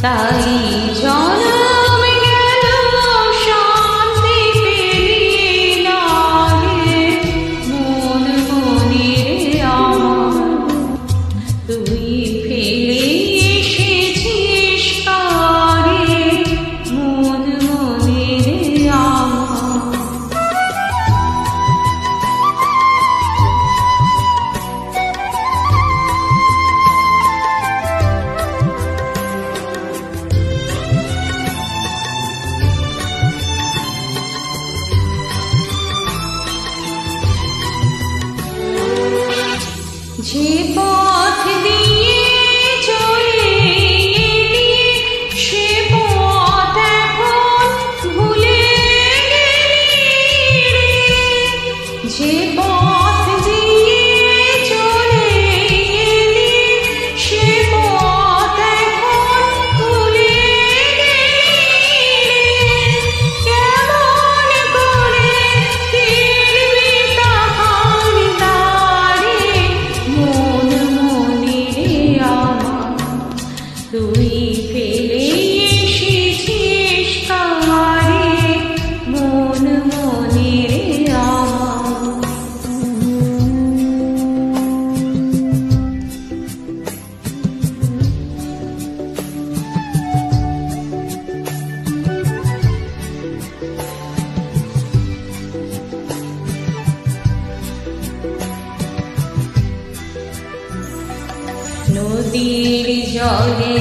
তাই জনম গেল শান্তি পেলি না রে মন মনিরে আমার, তুই ফেলে এসেছিস কারে মন মনিরে আমার। যে পথ দিয়ে চলে এলি সে পথ এখন ভুলে গেলি রে, যে পথ দিয়ে চলে এলি সে পথ এখন ভুলে গেলি রে, কেমন করে ফিরবি তাহার দ্বারে মন মনিরে আমার, তুই ফেলে এসেছিস কারে মন মনিরে আমার। নদীর জলে